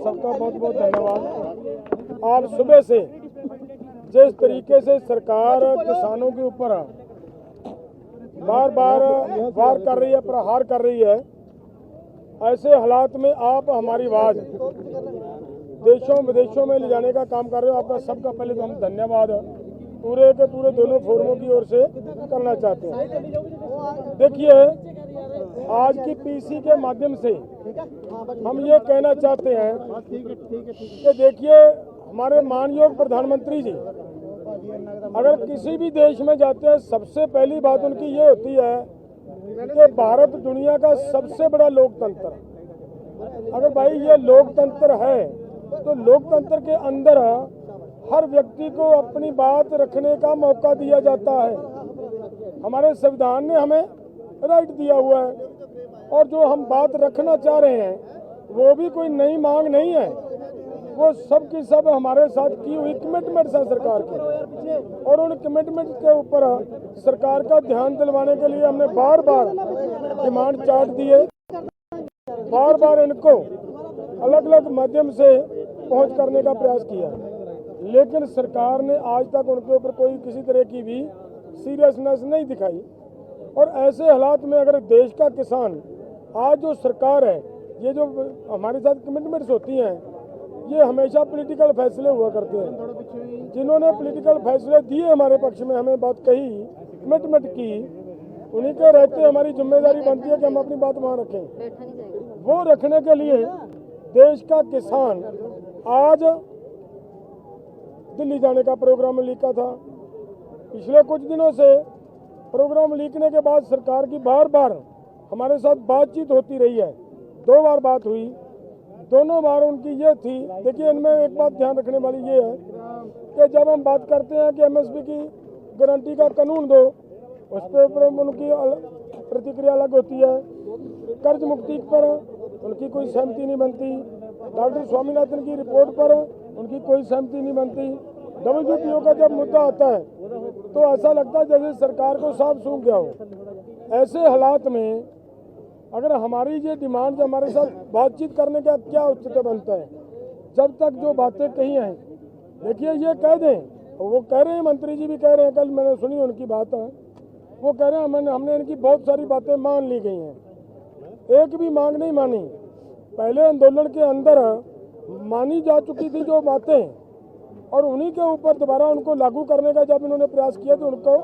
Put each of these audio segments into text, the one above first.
सबका बहुत बहुत धन्यवाद। आप सुबह से जिस तरीके से सरकार किसानों के ऊपर बार बार वार कर रही है, प्रहार कर रही है, ऐसे हालात में आप हमारी आवाज़ देशों विदेशों में ले जाने का काम कर रहे हो। आपका सबका पहले तो हम धन्यवाद पूरे के पूरे दोनों फोरमों की ओर से करना चाहते हैं। देखिए, आज की पीसी के माध्यम से हम ये कहना चाहते हैं कि देखिए, हमारे माननीय प्रधानमंत्री जी अगर किसी भी देश में जाते हैं, सबसे पहली बात उनकी ये होती है कि भारत दुनिया का सबसे बड़ा लोकतंत्र। अगर भाई ये लोकतंत्र है तो लोकतंत्र के अंदर हर व्यक्ति को अपनी बात रखने का मौका दिया जाता है। हमारे संविधान ने हमें राइट दिया हुआ है, और जो हम बात रखना चाह रहे हैं वो भी कोई नई मांग नहीं है, वो सब की सब हमारे साथ की हुई कमिटमेंट्स है सरकार की, और उन कमिटमेंट के ऊपर सरकार का ध्यान दिलवाने के लिए हमने बार बार डिमांड चार्ट दिए, बार बार इनको अलग अलग माध्यम से पहुंच करने का प्रयास किया, लेकिन सरकार ने आज तक उनके ऊपर कोई किसी तरह की भी सीरियसनेस नहीं दिखाई। और ऐसे हालात में अगर देश का किसान, आज जो सरकार है, ये जो हमारे साथ कमिटमेंट्स होती हैं, ये हमेशा पॉलिटिकल फैसले हुआ करते हैं। जिन्होंने पॉलिटिकल फैसले दिए हमारे पक्ष में, हमें बात कही, कमिटमेंट की, उन्हीं के रहते हमारी जिम्मेदारी बनती है कि हम अपनी बात वहाँ रखें। वो रखने के लिए देश का किसान आज दिल्ली जाने का प्रोग्राम लीका था। पिछले कुछ दिनों से प्रोग्राम लीकने के बाद सरकार की बार बार हमारे साथ बातचीत होती रही है। 2 बार बात हुई, दोनों बार उनकी ये थी, देखिए इनमें एक बात ध्यान रखने वाली ये है कि जब हम बात करते हैं कि एमएसपी की गारंटी का कानून दो, उस पर उनकी प्रतिक्रिया अलग होती है। कर्ज मुक्ति पर उनकी कोई सहमति नहीं बनती। डॉक्टर स्वामीनाथन की रिपोर्ट पर उनकी कोई सहमति नहीं बनती। WTO का जब मुद्दा आता है तो ऐसा लगता है जैसे सरकार को सांप सूंघ गया हो। ऐसे हालात में अगर हमारी ये डिमांड हमारे साथ बातचीत करने का क्या औचित्य बनता है? जब तक जो बातें कही हैं, देखिए ये कह दें, वो कह रहे हैं, मंत्री जी भी कह रहे हैं, कल मैंने सुनी उनकी बात है, वो कह रहे हैं हमने इनकी बहुत सारी बातें मान ली गई हैं, एक भी मांग नहीं मानी। पहले आंदोलन के अंदर मानी जा चुकी थी जो बातें, और उन्हीं के ऊपर दोबारा उनको लागू करने का जब इन्होंने प्रयास किया तो उनको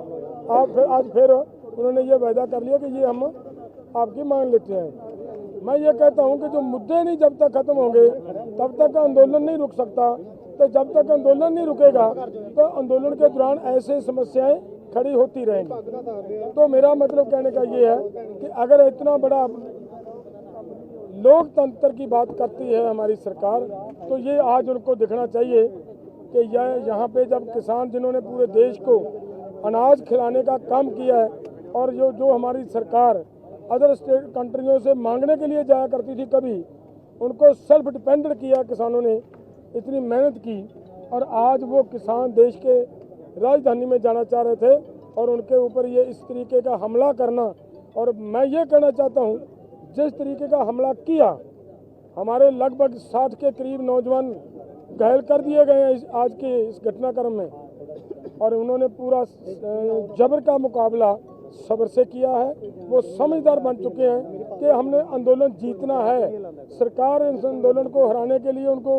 आज फिर उन्होंने ये वायदा कर लिया कि ये हम आपकी मान लेते हैं। मैं ये कहता हूँ कि जो मुद्दे नहीं जब तक खत्म होंगे तब तक आंदोलन नहीं रुक सकता। तो जब तक आंदोलन नहीं रुकेगा तो आंदोलन के दौरान ऐसे समस्याएं खड़ी होती रहेंगी। तो मेरा मतलब कहने का ये है कि अगर इतना बड़ा लोकतंत्र की बात करती है हमारी सरकार, तो ये आज उनको दिखना चाहिए कि यहाँ पे जब किसान जिन्होंने पूरे देश को अनाज खिलाने का काम किया है, और जो हमारी सरकार अदर स्टेट कंट्रियों से मांगने के लिए जाया करती थी, कभी उनको सेल्फ डिपेंडेंट किया किसानों ने, इतनी मेहनत की, और आज वो किसान देश के राजधानी में जाना चाह रहे थे और उनके ऊपर ये इस तरीके का हमला करना। और मैं ये कहना चाहता हूँ, जिस तरीके का हमला किया, हमारे लगभग 60 के करीब नौजवान घायल कर दिए गए हैं आज के इस घटनाक्रम में, और उन्होंने पूरा जबर का मुकाबला सब्र से किया है। वो समझदार बन चुके हैं कि हमने आंदोलन जीतना है। सरकार इस आंदोलन को हराने के लिए उनको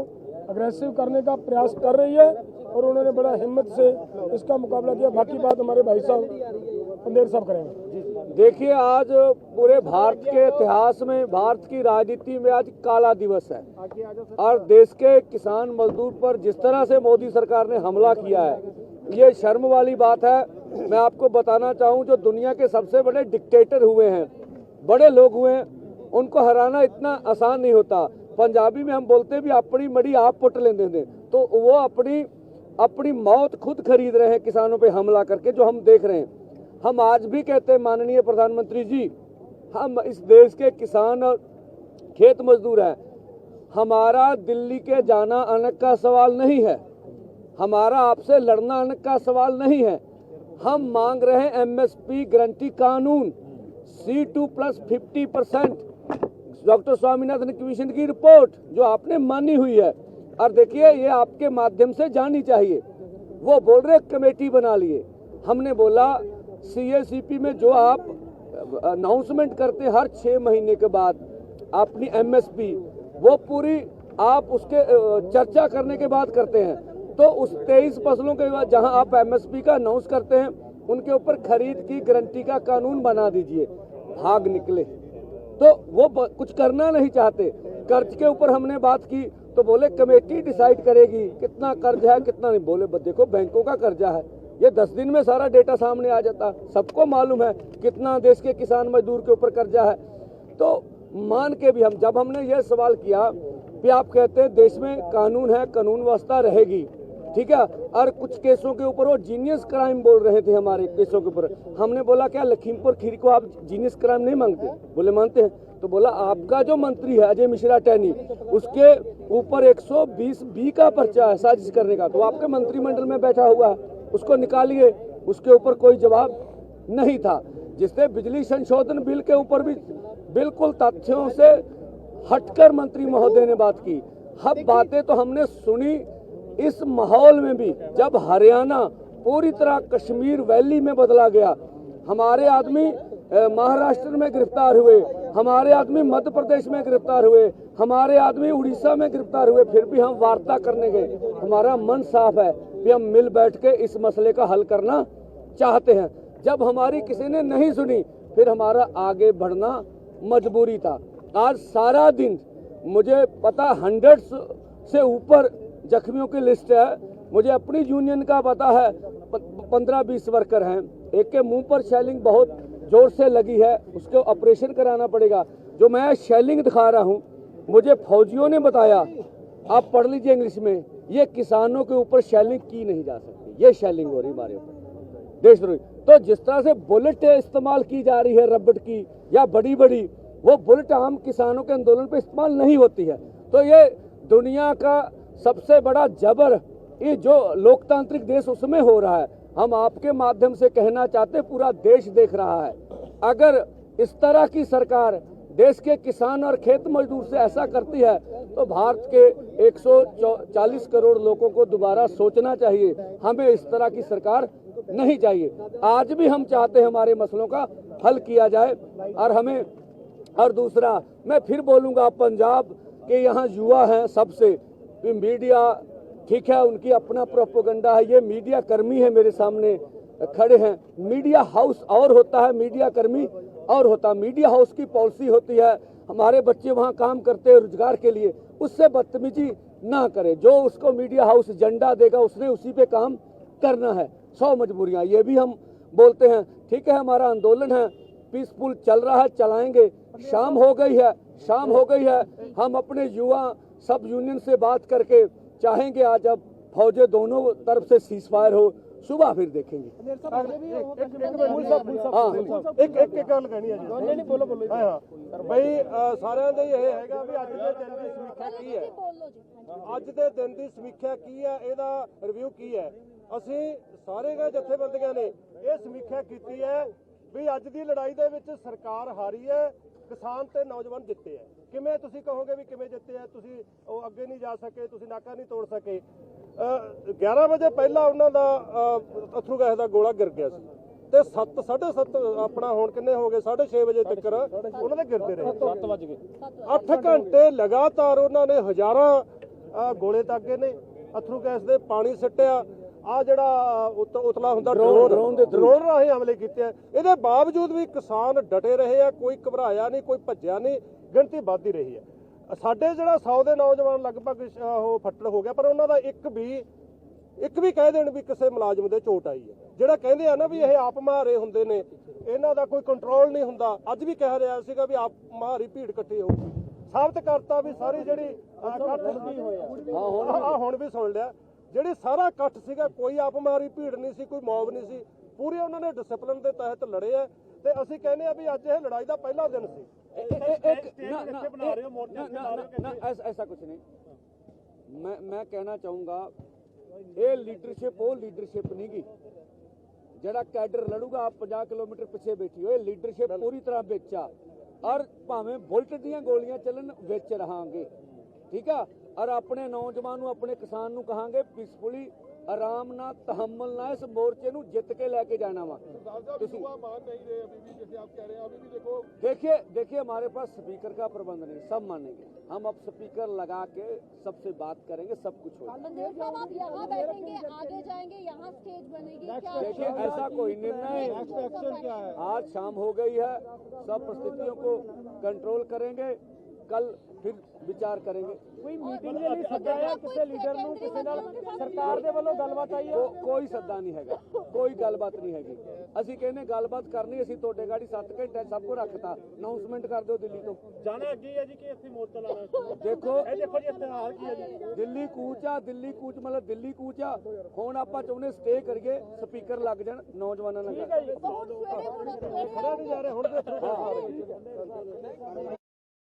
अग्रेसिव करने का प्रयास कर रही है, और उन्होंने बड़ा हिम्मत से इसका मुकाबला किया। बाकी बात हमारे भाई साहब अंधेर साहब करेंगे। देखिए, आज पूरे भारत के इतिहास में, भारत की राजनीति में आज काला दिवस है, और देश के किसान मजदूर पर जिस तरह से मोदी सरकार ने हमला किया है, ये शर्म वाली बात है। मैं आपको बताना चाहूँ, जो दुनिया के सबसे बड़े डिक्टेटर हुए हैं, बड़े लोग हुए हैं, उनको हराना इतना आसान नहीं होता। पंजाबी में हम बोलते भी अपनी मड़ी आप पुट लेंदे थे, तो वो अपनी मौत खुद खरीद रहे हैं किसानों पे हमला करके, जो हम देख रहे हैं। हम आज भी कहते हैं माननीय प्रधानमंत्री जी, हम इस देश के किसान और खेत मजदूर हैं। हमारा दिल्ली के जाना आने का सवाल नहीं है, हमारा आपसे लड़ना आने का सवाल नहीं है। हम मांग रहे हैं एमएसपी गारंटी कानून, C2 + 50% डॉक्टर स्वामीनाथन कमीशन की रिपोर्ट जो आपने मानी हुई है, और देखिए ये आपके माध्यम से जानी चाहिए। वो बोल रहे कमेटी बना लिए, हमने बोला CACP में जो आप अनाउंसमेंट करते हैं हर 6 महीने के बाद अपनी MSP, वो पूरी आप उसके चर्चा करने के बाद करते हैं। तो उस 23 फसलों के बाद जहां आप MSP का अनाउंस करते हैं उनके ऊपर खरीद की गारंटी का कानून बना दीजिए। भाग निकले, तो वो कुछ करना नहीं चाहते। कर्ज के ऊपर हमने बात की तो बोले कमेटी डिसाइड करेगी कितना कर्ज है कितना नहीं। बोले देखो बैंकों का कर्जा है, ये 10 दिन में सारा डेटा सामने आ जाता, सबको मालूम है कितना देश के किसान मजदूर के ऊपर कर्जा है। तो मान के भी जब हमने ये सवाल किया कि आप कहते हैं देश में कानून है, कानून व्यवस्था रहेगी, ठीक है, और कुछ केसों के ऊपर वो जीनियस क्राइम बोल रहे थे हमारे केसों के ऊपर। हमने बोला क्या लखीमपुर खीरी को आप जीनियस क्राइम नहीं मांगते? बोले मानते हैं। तो बोला आपका जो मंत्री है अजय मिश्रा टैनी, उसके ऊपर 120B का पर्चा है साजिश करने का, तो आपके मंत्रिमंडल में बैठा हुआ है, उसको निकालिए। उसके ऊपर कोई जवाब नहीं था। जिससे बिजली संशोधन बिल के ऊपर भी बिल्कुल तथ्यों से हटकर मंत्री महोदय ने बात की। अब बातें तो हमने सुनी इस माहौल में भी, जब हरियाणा पूरी तरह कश्मीर वैली में बदला गया, हमारे आदमी महाराष्ट्र में गिरफ्तार हुए, हमारे आदमी मध्य प्रदेश में गिरफ्तार हुए, हमारे आदमी उड़ीसा में गिरफ्तार हुए, फिर भी हम वार्ता करने गए। हमारा मन साफ है कि हम मिल बैठ के इस मसले का हल करना चाहते हैं। जब हमारी किसी ने नहीं सुनी, फिर हमारा आगे बढ़ना मजबूरी था। आज सारा दिन मुझे पता 100 से ऊपर जख्मियों की लिस्ट है। मुझे अपनी यूनियन का पता है 15-20 वर्कर हैं। एक के मुंह पर शेलिंग बहुत जोर से लगी है, उसको ऑपरेशन कराना पड़ेगा। जो मैं शेलिंग दिखा रहा हूँ, मुझे फौजियों ने बताया, आप पढ़ लीजिए इंग्लिश में, ये किसानों के ऊपर शेलिंग की नहीं जा सकती, ये शेलिंग हो रही हमारे ऊपर देशद्रोही। तो जिस तरह से बुलेट इस्तेमाल की जा रही है रबड़ की या बड़ी बड़ी, वो बुलेट आम किसानों के आंदोलन पे इस्तेमाल नहीं होती है। तो ये दुनिया का सबसे बड़ा जबर ये जो लोकतांत्रिक देश उसमें हो रहा है। हम आपके माध्यम से कहना चाहते, पूरा देश देख रहा है, अगर इस तरह की सरकार देश के किसान और खेत मजदूर से ऐसा करती है तो भारत के 140 करोड़ लोगों को दोबारा सोचना चाहिए। हमें इस तरह की सरकार नहीं चाहिए। आज भी हम चाहते हैं हमारे मसलों का हल किया जाए। और दूसरा मैं फिर बोलूंगा, पंजाब के यहाँ युवा हैं सबसे, मीडिया ठीक है, उनकी अपना प्रोपेगेंडा है, ये मीडिया कर्मी है मेरे सामने खड़े हैं। मीडिया हाउस और होता है, मीडिया कर्मी और होता है। मीडिया हाउस की पॉलिसी होती है, हमारे बच्चे वहाँ काम करते हैं रोजगार के लिए, उससे बदतमीजी ना करे। जो उसको मीडिया हाउस एजेंडा देगा उसने उसी पे काम करना है। 100 मजबूरियाँ, ये भी हम बोलते हैं। ठीक है, हमारा आंदोलन है, पीसफुल चल रहा है, चलाएंगे। शाम हो गई है, हम अपने युवा सब यूनियन से बात करके चाहेंगे आज अब फौजें दोनों तरफ से सीजफायर हो, सुबह फिर देखेंगे। एक गल कहनी है जी, ਬਈ ਸਾਰਿਆਂ ਦਾ ਇਹ ਹੈਗਾ ਵੀ ਅੱਜ ਦੇ ਦਿਨ ਦੀ ਸਮੀਖਿਆ ਕੀ ਹੈ, ਅੱਜ ਦੇ ਦਿਨ ਦੀ ਸਮੀਖਿਆ ਕੀ ਹੈ, ਇਹਦਾ ਰਿਵਿਊ ਕੀ ਹੈ। ਅਸੀਂ ਸਾਰੇ ਜਥੇਬੰਦੀਆਂ ਨੇ ਇਹ ਸਮੀਖਿਆ ਕੀਤੀ ਹੈ ਵੀ ਅੱਜ ਦੀ ਲੜਾਈ ਦੇ ਵਿੱਚ ਸਰਕਾਰ ਹਾਰੀ ਹੈ, ਕਿਸਾਨ ਤੇ ਨੌਜਵਾਨ ਜਿੱਤੇ ਹੈ। ਕਿਵੇਂ ਤੁਸੀਂ ਕਹੋਗੇ ਵੀ ਕਿਵੇਂ ਜਿੱਤੇ ਹੈ? ਤੁਸੀਂ ਉਹ ਅੱਗੇ ਨਹੀਂ ਜਾ ਸਕੇ, ਤੁਸੀਂ ਨਾਕਾ ਨਹੀਂ ਤੋੜ ਸਕੇ। 11 ਵਜੇ ਪਹਿਲਾਂ ਉਹਨਾਂ ਦਾ ਅਥਰੂ ਗੈਸ ਦਾ ਗੋਲਾ ਗਿਰ ਗਿਆ ਸੀ ਤੇ 7:30 ਆਪਣਾ ਹੁਣ ਕਿੰਨੇ ਹੋ ਗਏ 6:30 ਵਜੇ ਤੱਕ ਉਹਨਾਂ ਦੇ ਗਿਰਦੇ ਰਹੇ। 7 ਵਜ ਗਏ, 8 ਘੰਟੇ ਲਗਾਤਾਰ ਉਹਨਾਂ ਨੇ ਹਜ਼ਾਰਾਂ ਗੋਲੇ ਦਾਗੇ ਨੇ, ਅਥਰੂ ਗੈਸ ਦੇ ਪਾਣੀ ਸਿੱਟਿਆ। ਆ ਜਿਹੜਾ ਉਤਲਾ ਹੁੰਦਾ ਡਰੋਨ ਰਾਹੀਂ ਹਮਲੇ ਕੀਤੇ ਆ। ਇਹਦੇ ਬਾਵਜੂਦ ਵੀ ਕਿਸਾਨ ਡਟੇ ਰਹੇ ਆ, ਕੋਈ ਘਬਰਾਇਆ ਨਹੀਂ, ਕੋਈ ਭੱਜਿਆ ਨਹੀਂ, ਗਿਣਤੀ ਵੱਧਦੀ ਰਹੀ ਹੈ। ਸਾਡੇ ਜਿਹੜਾ 100 ਦੇ ਨੌਜਵਾਨ ਲਗਭਗ ਉਹ ਫੱਟੜ ਹੋ ਗਿਆ, ਪਰ ਉਹਨਾਂ ਦਾ ਇੱਕ ਵੀ ਕਹਿ ਦੇਣ ਵੀ ਕਿਸੇ ਮੁਲਾਜ਼ਮ ਦੇ ਚੋਟ ਆਈ ਹੈ। ਜਿਹੜਾ ਕਹਿੰਦੇ ਆ ਨਾ ਵੀ ਇਹ ਆਪ ਮਾਰੇ ਹੁੰਦੇ ਨੇ, ਇਹਨਾਂ ਦਾ ਕੋਈ ਕੰਟਰੋਲ ਨਹੀਂ ਹੁੰਦਾ। ਅੱਜ ਵੀ ਕਹਿ ਰਿਹਾ ਸੀਗਾ ਵੀ ਆਪ ਮਾਰੀ ਭੀੜ ਇਕੱਠੀ ਹੋਊਗੀ, ਸਾਬਤ ਕਰਤਾ ਵੀ ਸਾਰੀ ਜਿਹੜੀ ਇਕੱਠ ਹੁਣ ਵੀ ਸੁਣ ਲਿਆ, ਜਿਹੜੀ ਸਾਰਾ ਇਕੱਠ ਸੀਗਾ ਕੋਈ ਆਪ ਮਾਰੀ ਭੀੜ ਨਹੀਂ ਸੀ, ਕੋਈ ਮੌਬ ਨਹੀਂ ਸੀ, ਪੂਰੇ ਉਹਨਾਂ ਨੇ ਡਿਸਪਲਿਨ ਦੇ ਤਹਿਤ ਲੜੇ ਆ। ਤੇ ਅਸੀਂ ਕਹਿੰਦੇ ਆ ਵੀ ਅੱਜ ਇਹ ਲੜਾਈ ਦਾ ਪਹਿਲਾ ਦਿਨ ਸੀ। ऐसा कुछ नहीं, मैं कहना चाहूंगा ये लीडरशिप वो लीडरशिप नहीं गी जरा कैडर लड़ूगा आप 50 किलोमीटर पीछे बैठी हो। लीडरशिप पूरी तरह बेचा, ਔਰ ਭਾਵੇਂ ਬੁਲਟ ਦੀਆਂ ਗੋਲੀਆਂ ਚੱਲਣ ਵਿੱਚ ਰਹਾਂਗੇ, ਠੀਕ ਆ। ਔਰ ਆਪਣੇ ਨੌਜਵਾਨ ਨੂੰ, ਆਪਣੇ ਕਿਸਾਨ ਨੂੰ ਕਹਾਂਗੇ ਪੀਸਫੁਲੀ, ਆਰਾਮ ਨਾਲ, ਤਹਮਲ ਨਾਲ ਇਸ ਮੋਰਚੇ ਨੂੰ ਜਿੱਤ ਕੇ ਲੈ के जाना वा। मान नहीं रहे अभी भी, जैसे आप कह रहे हैं अभी भी देखो। देखिए हमारे पास स्पीकर का प्रबंध नहीं, सब मानेंगे। हम अब स्पीकर लगा के सबसे बात करेंगे, सब कुछ होगा। मनदेव साहब, आप यहाँ बैठेंगे, आगे जाएंगे, यहाँ स्टेज बनेगी क्या? देखिए ऐसा कोई निर्णय, क्या है? आज शाम हो गई है, सब परिस्थितियों को कंट्रोल करेंगे, कल फिर विचार करेंगे। ਕੋਈ ਮੀਟਿੰਗ ਦੇ ਲਈ ਸੱਦਿਆ ਕਿਸੇ ਲੀਡਰ ਨੂੰ, ਕਿਸੇ ਨਾਲ ਸਰਕਾਰ ਦੇ ਵੱਲੋਂ ਗੱਲਬਾਤ ਆਈ ਹੈ? ਕੋਈ ਸੱਦਾ ਨਹੀਂ ਹੈਗਾ, ਕੋਈ ਗੱਲਬਾਤ ਨਹੀਂ ਹੈਗੀ। ਅਸੀਂ ਕਹਿੰਦੇ ਗੱਲਬਾਤ ਕਰਨੀ, ਅਸੀਂ ਤੁਹਾਡੇ ਗਾੜੀ 7 ਘੰਟੇ ਸਭ ਕੁਝ ਰੱਖਤਾ। ਅਨਾਉਂਸਮੈਂਟ ਕਰ ਦਿਓ ਦਿੱਲੀ ਤੋਂ। ਜਾਣਾ ਅੱਗੇ ਹੈ ਜੀ ਕਿ ਇੱਥੇ ਮੋਰਚਾ ਲਾਣਾ? ਦੇਖੋ ਜੀ ਇੱਥੇ ਹਾਲ ਕੀ ਹੈ ਜੀ? ਦਿੱਲੀ ਕੂਚ ਆ, ਦਿੱਲੀ ਕੂਚ ਮਤਲਬ ਦਿੱਲੀ ਕੂਚ ਆ। ਹੁਣ ਆਪਾਂ ਚਾਹੁੰਦੇ ਸਟੇ ਕਰੀਏ, ਸਪੀਕਰ ਲੱਗ ਜਾਣ, ਨੌਜਵਾਨਾਂ ਨਾਲ ਗੱਲ। बहुत सवेरे ਖੜਾ ਨਹੀਂ ਜਾ ਰਿਹਾ ਹੁਣ।